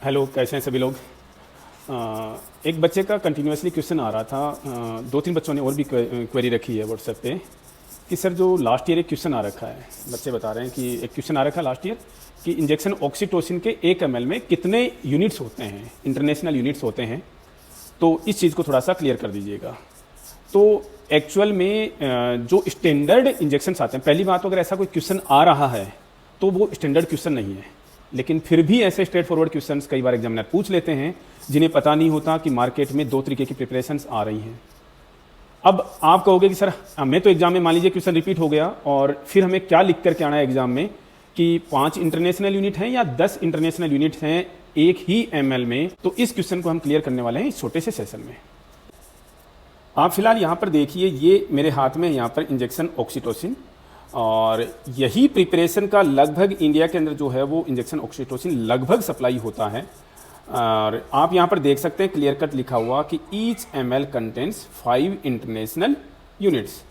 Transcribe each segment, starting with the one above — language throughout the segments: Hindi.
हेलो, कैसे हैं सभी लोग। एक बच्चे का कंटिन्यूसली क्वेश्चन आ रहा था। दो तीन बच्चों ने और भी क्वेरी रखी है व्हाट्सएप पे कि सर जो लास्ट ईयर एक क्वेश्चन आ रखा है, बच्चे बता रहे हैं कि एक क्वेश्चन आ रखा है लास्ट ईयर कि इंजेक्शन ऑक्सीटोसिन के 1 ml में कितने यूनिट्स होते हैं, इंटरनेशनल यूनिट्स होते हैं। तो इस चीज़ को थोड़ा सा क्लियर कर दीजिएगा। तो एक्चुअल में जो स्टैंडर्ड इंजेक्शन्स आते हैं, पहली बात तो अगर ऐसा कोई क्वेश्चन आ रहा है तो वो स्टैंडर्ड क्वेश्चन नहीं है, लेकिन फिर भी ऐसे स्ट्रेट फॉरवर्ड क्वेश्चंस कई बार एग्जामिनर पूछ लेते हैं जिन्हें पता नहीं होता कि मार्केट में 2 तरीके की प्रिपरेशंस आ रही हैं। अब आप कहोगे कि सर हमें तो एग्जाम में मान लीजिए क्वेश्चन रिपीट हो गया और फिर हमें क्या लिख करके आना है एग्जाम में कि 5 इंटरनेशनल यूनिट हैं या 10 इंटरनेशनल यूनिट हैं एक ही ml में। तो इस क्वेश्चन को हम क्लियर करने वाले हैं इस छोटे से सेशन में। आप फिलहाल यहाँ पर देखिए, ये मेरे हाथ में यहाँ पर इंजेक्शन ऑक्सीटोसिन, और यही प्रिपरेशन का लगभग इंडिया के अंदर जो है वो इंजेक्शन ऑक्सीटोसिन लगभग सप्लाई होता है। और आप यहाँ पर देख सकते हैं क्लियर कट लिखा हुआ कि each ml contents 5 international units.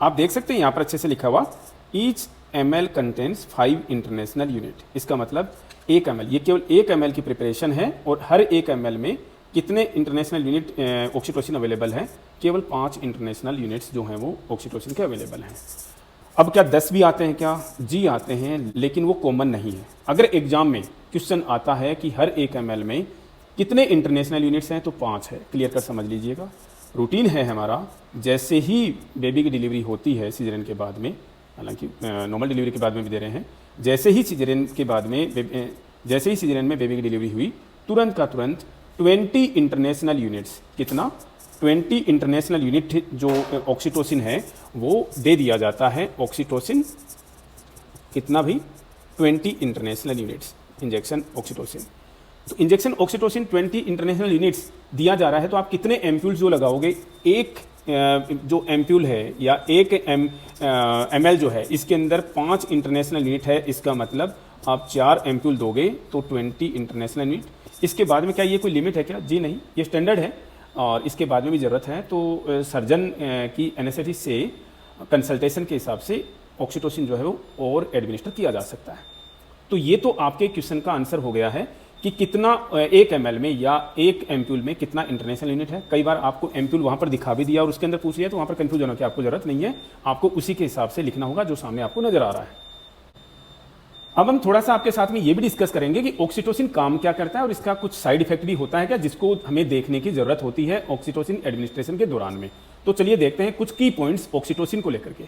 आप देख सकते हैं यहाँ पर अच्छे से लिखा हुआ each ml contents 5 international unit. इसका मतलब 1 ml, ये केवल 1 ml की प्रिपरेशन है और हर 1 ml में कितने इंटरनेशनल यूनिट ऑक्सीटोसिन अवेलेबल हैं? केवल 5 इंटरनेशनल यूनिट्स जो हैं वो ऑक्सीटोसिन के अवेलेबल हैं। अब क्या 10 भी आते हैं? क्या जी आते हैं, लेकिन वो कॉमन नहीं है। अगर एग्जाम में क्वेश्चन आता है कि हर 1 ml में कितने इंटरनेशनल यूनिट्स हैं तो 5 है। क्लियर कर समझ लीजिएगा। रूटीन है हमारा, जैसे ही बेबी की डिलीवरी होती है सीजरियन के बाद में, हालांकि नॉर्मल डिलीवरी के बाद में भी दे रहे हैं, जैसे ही सीजरियन में बेबी की डिलीवरी हुई तुरंत का तुरंत 20 इंटरनेशनल यूनिट्स, कितना 20 इंटरनेशनल यूनिट जो ऑक्सीटोसिन है वो दे दिया जाता है। ऑक्सीटोसिन कितना भी 20 इंटरनेशनल यूनिट्स इंजेक्शन ऑक्सीटोसिन। तो इंजेक्शन ऑक्सीटोसिन 20 इंटरनेशनल यूनिट्स दिया जा रहा है, तो आप कितने एम्प्यूल जो लगाओगे? एक जो एम्प्यूल है या 1 ml जो है इसके अंदर 5 इंटरनेशनल यूनिट है। इसका मतलब आप 4 एम्प्यूल दोगे तो 20 इंटरनेशनल यूनिट। इसके बाद में क्या ये कोई लिमिट है क्या? जी नहीं, ये स्टैंडर्ड है और इसके बाद में भी ज़रूरत है तो सर्जन की एनेस्थेटिस्ट से कंसल्टेशन के हिसाब से ऑक्सीटोसिन जो है वो और एडमिनिस्टर किया जा सकता है। तो ये तो आपके क्वेश्चन का आंसर हो गया है कि कितना 1 ml में या 1 एम्प्यूल में कितना इंटरनेशनल यूनिट है। कई बार आपको एम्प्यूल वहाँ पर दिखा भी दिया और उसके अंदर पूछ लिया तो वहाँ पर कन्फ्यूज होने की आपको ज़रूरत नहीं है, आपको उसी के हिसाब से लिखना होगा जो सामने आपको नज़र आ रहा है। अब हम थोड़ा सा आपके साथ में ये भी डिस्कस करेंगे कि ऑक्सीटोसिन काम क्या करता है और इसका कुछ साइड इफेक्ट भी होता है क्या, जिसको हमें देखने की जरूरत होती है ऑक्सीटोसिन एडमिनिस्ट्रेशन के दौरान में। तो चलिए देखते हैं कुछ की पॉइंट्स ऑक्सीटोसिन को लेकर के।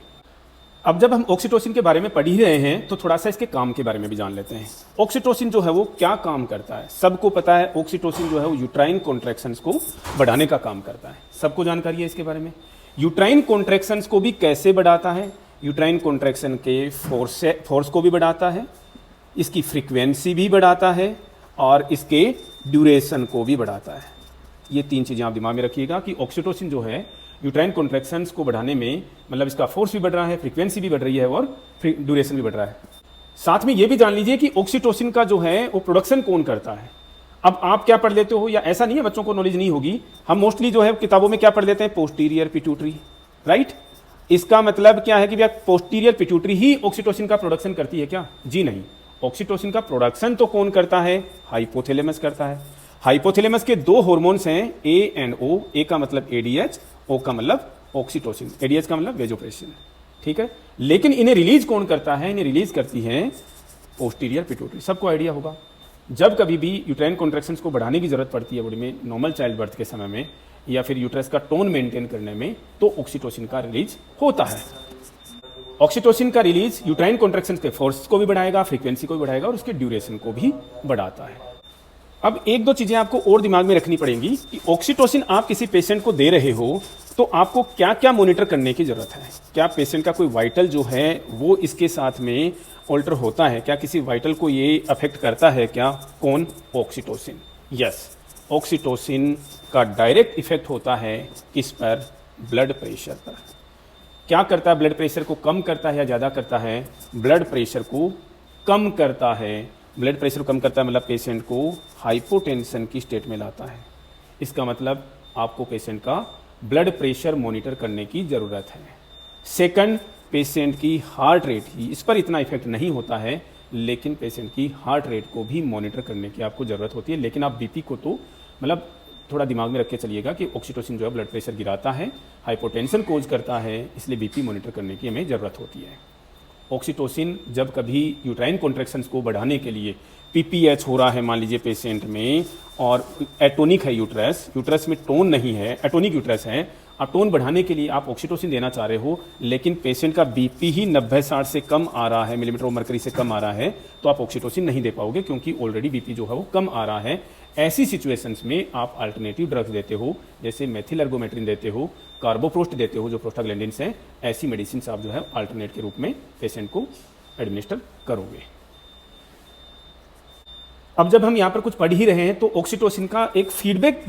अब जब हम ऑक्सीटोसिन के बारे में पढ़ ही रहे हैं तो थोड़ा सा इसके काम के बारे में भी जान लेते हैं। ऑक्सीटोसिन जो है वो क्या काम करता है? सबको पता है ऑक्सीटोसिन जो है वो यूट्राइन कॉन्ट्रैक्शंस को बढ़ाने का काम करता है, सबको जानकारी है इसके बारे में। यूट्राइन कॉन्ट्रैक्शंस को भी कैसे बढ़ाता है? यूट्राइन कॉन्ट्रैक्शन के फोर्स को भी बढ़ाता है, इसकी फ्रीक्वेंसी भी बढ़ाता है और इसके ड्यूरेशन को भी बढ़ाता है। ये 3 चीज़ें आप दिमाग में रखिएगा कि ऑक्सीटोसिन जो है यूट्राइन कॉन्ट्रैक्शंस को बढ़ाने में, मतलब इसका फोर्स भी बढ़ रहा है, फ्रीक्वेंसी भी बढ़ रही है और ड्यूरेशन भी बढ़ रहा है। साथ में ये भी जान लीजिए कि ऑक्सीटोसिन का जो है वो प्रोडक्शन कौन करता है। अब आप क्या पढ़ लेते हो, या ऐसा नहीं है बच्चों को नॉलेज नहीं होगी, हम मोस्टली जो है किताबों में क्या पढ़ लेते हैं? Posterior pituitary, right. इसका मतलब क्या है कि भैया पोस्टीरियर पिट्यूटरी ही ऑक्सीटोसिन का प्रोडक्शन करती है क्या? जी नहीं, ऑक्सीटोसिन का प्रोडक्शन तो कौन करता है? हाइपोथैलेमस करता है। हाइपोथैलेमस के 2 हार्मोन्स हैं, ए एंड ओ। ए का मतलब एडीएच, ओ का मतलब ऑक्सीटोसिन, एडीएच का मतलब वेजोप्रेसिन, ठीक है। लेकिन इन्हें रिलीज कौन करता है? इन्हें रिलीज करती है पोस्टीरियर पिट्यूटरी। सबको आइडिया होगा जब कभी भी यूट्राइन कॉन्ट्रैक्शंस को बढ़ाने की जरूरत पड़ती है बॉडी में, नॉर्मल चाइल्ड बर्थ के समय में या फिर यूट्रस का टोन मेंटेन करने में, तो ऑक्सीटोसिन का रिलीज होता है। ऑक्सीटोसिन का रिलीज यूट्राइन कॉन्ट्रैक्शन के फोर्स को भी बढ़ाएगा, फ्रीक्वेंसी को भी बढ़ाएगा और उसके ड्यूरेशन को भी बढ़ाता है। अब 1-2 चीजें आपको और दिमाग में रखनी पड़ेंगी कि ऑक्सीटोसिन आप किसी पेशेंट को दे रहे हो तो आपको क्या क्या मॉनिटर करने की जरूरत है। क्या पेशेंट का कोई वाइटल जो है वो इसके साथ में ऑल्टर होता है? क्या किसी वाइटल को ये अफेक्ट करता है क्या? कौन? ऑक्सीटोसिन। यस, ऑक्सीटोसिन का डायरेक्ट इफेक्ट होता है किस पर? ब्लड प्रेशर पर। क्या करता है? ब्लड प्रेशर को कम करता है या ज़्यादा करता है? ब्लड प्रेशर को कम करता है। ब्लड प्रेशर को कम करता है मतलब पेशेंट को हाइपोटेंशन की स्टेट में लाता है। इसका मतलब आपको पेशेंट का ब्लड प्रेशर मॉनिटर करने की ज़रूरत है। सेकंड, पेशेंट की हार्ट रेट ही, इस पर इतना इफेक्ट नहीं होता है लेकिन पेशेंट की हार्ट रेट को भी मॉनिटर करने की आपको ज़रूरत होती है। लेकिन आप बीपी को तो मतलब थोड़ा दिमाग में रख के चलिएगा कि ऑक्सीटोसिन जो है ब्लड प्रेशर गिराता है, हाइपोटेंशन कोज करता है, इसलिए बीपी मॉनिटर करने की हमें ज़रूरत होती है। ऑक्सीटोसिन जब कभी यूट्राइन कॉन्ट्रैक्शंस को बढ़ाने के लिए पीपीएच हो रहा है मान लीजिए पेशेंट में, और एटोनिक है यूट्रस में टोन नहीं है, एटोनिक यूट्रस है, आप टोन बढ़ाने के लिए आप ऑक्सीटोसिन देना चाह रहे हो, लेकिन पेशेंट का बीपी ही 90-60 से कम आ रहा है, मिलीमीटर ऑफ मर्करी से कम आ रहा है, तो आप ऑक्सीटोसिन नहीं दे पाओगे क्योंकि ऑलरेडी बीपी जो है वो कम आ रहा है। ऐसी सिचुएशंस में आप अल्टरनेटिव ड्रग्स देते हो, जैसे मेथिल एर्गोमेट्रिन देते हो, कार्बोप्रोस्ट देते हो जो प्रोस्टाग्लैंडिन्स हैं, ऐसी मेडिसिन आप जो है अल्टरनेट के रूप में पेशेंट को एडमिनिस्टर करोगे। अब जब हम यहाँ पर कुछ पढ़ ही रहे हैं तो ऑक्सीटोसिन का एक फीडबैक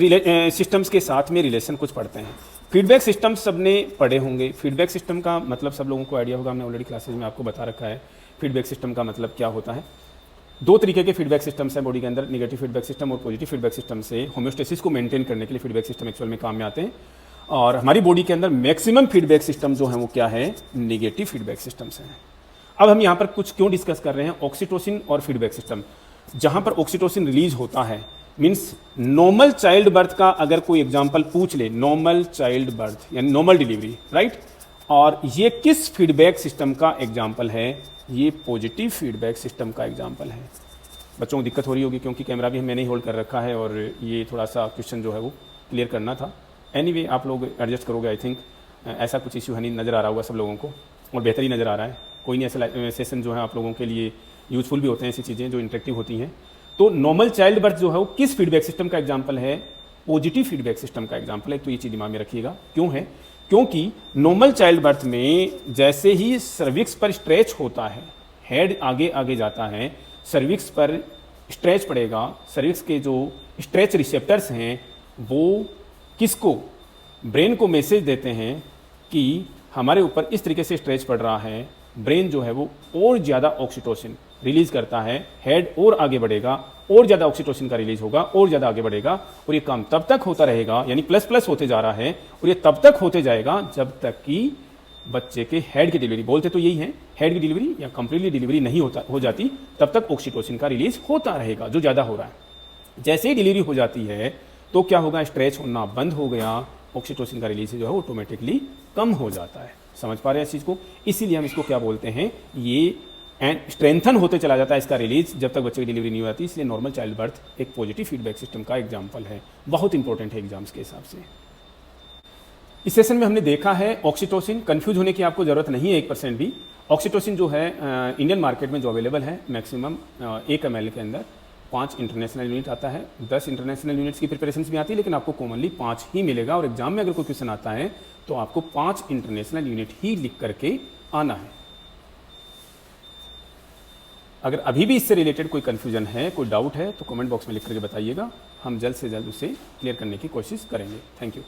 सिस्टम्स के साथ में रिलेशन कुछ पढ़ते हैं। फीडबैक सिस्टम सबने पढ़े होंगे। फीडबैक सिस्टम का मतलब सब लोगों को आइडिया होगा, हमने ऑलरेडी क्लासेज में आपको बता रखा है फीडबैक सिस्टम का मतलब क्या होता है। दो तरीके के फीडबैक सिस्टम्स हैं बॉडी के अंदर, निगेटिव फीडबैक सिस्टम और पॉजिटिव फीडबैक सिस्टम से होम्योस्टेसिस को मेंटेन करने के लिए फीडबैक सिस्टम एक्चुअल में काम में आते हैं। और हमारी बॉडी के अंदर मैक्सिमम फीडबैक सिस्टम जो है वो क्या है, निगेटिव फीडबैक सिस्टम्स हैं। अब हम यहाँ पर कुछ क्यों डिस्कस कर रहे हैं, ऑक्सीटोसिन और फीडबैक सिस्टम। जहाँ पर ऑक्सीटोसिन रिलीज होता है मीन्स नॉर्मल चाइल्ड बर्थ का अगर कोई एग्जाम्पल पूछ ले, नॉर्मल चाइल्ड बर्थ यानी नॉर्मल डिलीवरी, राइट, और ये किस फीडबैक सिस्टम का एग्जाम्पल है, ये पॉजिटिव फीडबैक सिस्टम का एग्जाम्पल है। बच्चों को दिक्कत हो रही होगी क्योंकि कैमरा भी मैंने ही होल्ड कर रखा है और ये थोड़ा सा क्वेश्चन जो है वो क्लियर करना था। एनीवे आप लोग एडजस्ट करोगे, आई थिंक ऐसा कुछ इश्यू है नहीं, नज़र आ रहा होगा सब लोगों को और बेहतर ही नज़र आ रहा है। कोई नहीं, ऐसे सेशन जो है आप लोगों के लिए यूजफुल भी होते हैं, ऐसी चीज़ें जो इंटरेक्टिव होती हैं। तो नॉर्मल चाइल्ड बर्थ जो है वो किस फीडबैक सिस्टम का एग्जाम्पल है, पॉजिटिव फीडबैक सिस्टम का एग्जाम्पल है। तो ये चीज़ दिमाग में रखिएगा। क्यों है, क्योंकि नॉर्मल चाइल्ड बर्थ में जैसे ही सर्विक्स पर स्ट्रेच होता है, हेड आगे आगे जाता है, सर्विक्स पर स्ट्रेच पड़ेगा, सर्विक्स के जो स्ट्रेच रिसेप्टर्स हैं वो किसको, ब्रेन को मैसेज देते हैं कि हमारे ऊपर इस तरीके से स्ट्रेच पड़ रहा है। ब्रेन जो है वो और ज़्यादा ऑक्सीटोसिन रिलीज करता है, हेड और आगे बढ़ेगा, और ज़्यादा ऑक्सीटोसिन का रिलीज होगा, और ज़्यादा आगे बढ़ेगा, और ये काम तब तक होता रहेगा, यानी प्लस प्लस होते जा रहा है, और ये तब तक होते जाएगा जब तक कि बच्चे के हेड की डिलीवरी, बोलते तो यही है, हेड की डिलीवरी या कंप्लीटली डिलीवरी नहीं हो जाती, तब तक ऑक्सीटोसिन का रिलीज होता रहेगा जो ज़्यादा हो रहा है। जैसे ही डिलीवरी हो जाती है तो क्या होगा, स्ट्रेच होना बंद हो गया, ऑक्सीटोसिन का रिलीज जो है ऑटोमेटिकली कम हो जाता है। समझ पा रहे हैं इस चीज़ को, इसीलिए हम इसको क्या बोलते हैं, ये स्ट्रेंथन होते चला जाता है इसका रिलीज जब तक बच्चे की डिलीवरी नहीं होती। इसलिए नॉर्मल चाइल्ड बर्थ एक पॉजिटिव फीडबैक सिस्टम का एग्जाम्पल है, बहुत इंपॉर्टेंट है एग्जाम्स के हिसाब से। इस सेशन में हमने देखा है ऑक्सीटोसिन, कंफ्यूज होने की आपको जरूरत नहीं है 1% भी। ऑक्सीटोसिन जो है इंडियन मार्केट में जो अवेलेबल है मैक्सिमम 1 ml के अंदर 5 इंटरनेशनल यूनिट आता है। 10 इंटरनेशनल यूनिट्स की प्रिपरेशन भी आती है, लेकिन आपको कॉमनली 5 ही मिलेगा। और एग्जाम में अगर कोई क्वेश्चन आता है तो आपको 5 इंटरनेशनल यूनिट ही लिख करके आना है। अगर अभी भी इससे रिलेटेड कोई कन्फ्यूजन है, कोई डाउट है, तो कमेंट बॉक्स में लिख करके बताइएगा, हम जल्द से जल्द उसे क्लियर करने की कोशिश करेंगे। Thank you.